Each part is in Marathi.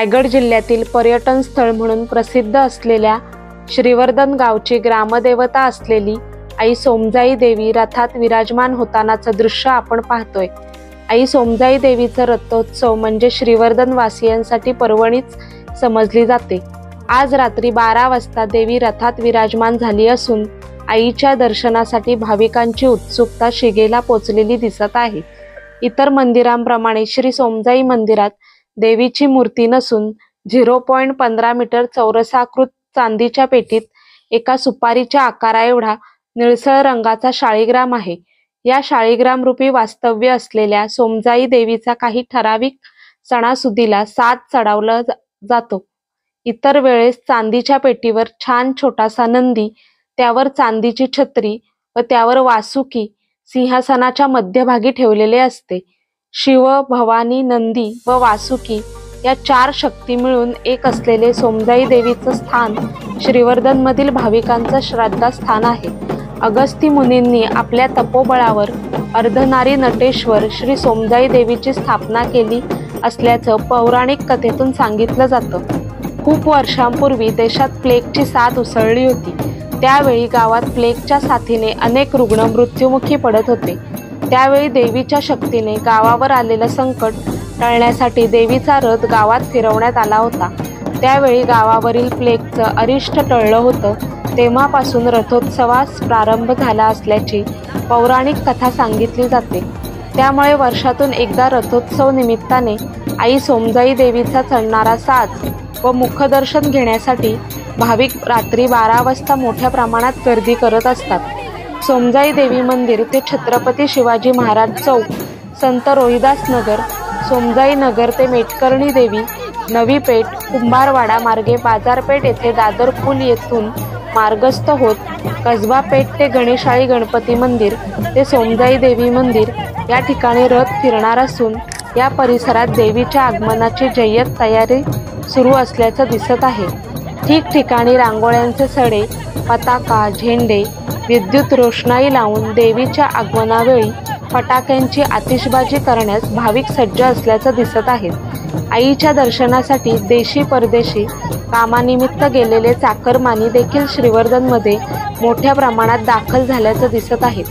रायगड जिल्ह्यातील पर्यटन स्थळ म्हणून प्रसिद्ध असलेल्या श्रीवर्धन गावची ग्रामदेवता असलेली आई सोमजाई देवी रथात विराजमान होतानाचं दृश्य आपण पाहतोय। आई सोमजाई देवीचा रथोत्सव म्हणजे श्रीवर्धन वासियांसाठी पर्वणीच समजली जाते। आज रात्री 12 वाजता देवी रथात विराजमान झाली असून आईच्या दर्शनासाठी भाविकांची उत्सुकता शिगेला पोचलेली दिसत आहे। इतर मंदिरांप्रमाणे श्री सोमजाई मंदिरात देवीची मूर्ती नसून 0.15 मीटर चौरसाकृत चांदीच्या पेटीत एका सुपारीच्या आकारा एवढा निळसर रंगाचा शाळीग्राम आहे। या शाळीग्राम रूपी वास्तव्य असलेल्या सोमजाई देवीचा काही ठराविक सणासुदीला साज चढवला जातो। इतर वेळेस चांदीच्या पेटीवर छान छोटासा नंदी, त्यावर चांदीची छत्री व त्यावर वासुकी सिंहासनाच्या मध्यभागी ठेवलेले असते। शिव, भवानी, नंदी व वासुकी या 4 शक्ती मिळून एक असलेले सोमजाई देवीचं स्थान श्रीवर्धन मधील भाविकांचं श्रद्धास्थान आहे। अगस्ती मुनींनी आपल्या तपोबळावर अर्धनारी नटेश्वर श्री सोमजाई देवीची स्थापना केली असल्याचं पौराणिक कथेतून सांगितलं जातं। खूप वर्षांपूर्वी देशात प्लेगची साथ उसळली होती। त्यावेळी गावात प्लेगच्या साथीने अनेक रुग्ण मृत्युमुखी पडत होते। त्यावेळी देवीच्या शक्तीने गावावर आलेलं संकट टळण्यासाठी देवीचा रथ गावात फिरवण्यात आला होता। त्यावेळी गावावरील प्लेगचं अरिष्ट टळलं होतं। तेव्हापासून रथोत्सवास प्रारंभ झाला असल्याची पौराणिक कथा सांगितली जाते। त्यामुळे वर्षातून एकदा रथोत्सव निमित्ताने आई सोमजाई देवीचा चढणारा साज व मुखदर्शन घेण्यासाठी भाविक रात्री 12 वाजता मोठ्या प्रमाणात गर्दी करत असतात। सोमजाई देवी मंदिर ते छत्रपती शिवाजी महाराज चौक, संत रोहिदास नगर, सोमजाई नगर ते मेटकर्णी देवी, नवी पेठ, कुंभारवाडा मार्गे बाजारपेठ येथे दादर पूल येथून मार्गस्थ होत कसबा पेठ ते गणेशाळी गणपती मंदिर ते सोमजाई देवी मंदिर या ठिकाणी रथ फिरणार असून या परिसरात देवीच्या आगमनाची जय्यत तयारी सुरू असल्याचं दिसत आहे। ठिकठिकाणी रांगोळ्यांचे सडे, पताका, झेंडे, विद्युत रोषणाई लावून देवीच्या आगमनावेळी फटाक्यांची आतिषबाजी करण्यास भाविक सज्ज असल्याचं दिसत आहेत। आईच्या दर्शनासाठी देशी परदेशी कामानिमित्त गेलेले चाकरमानी देखील श्रीवर्धनमध्ये मोठ्या प्रमाणात दाखल झाल्याचं दिसत आहे।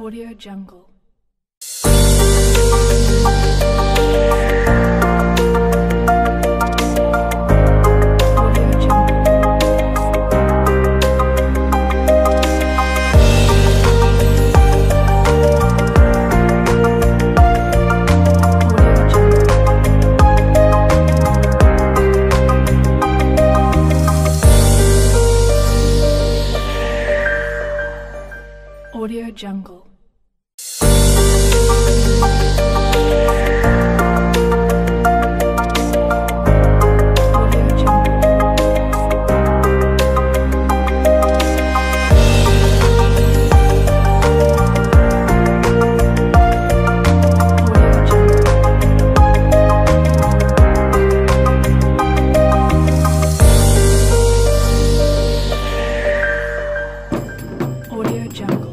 Audio Jungle. Audio Jungle. Audio Jungle.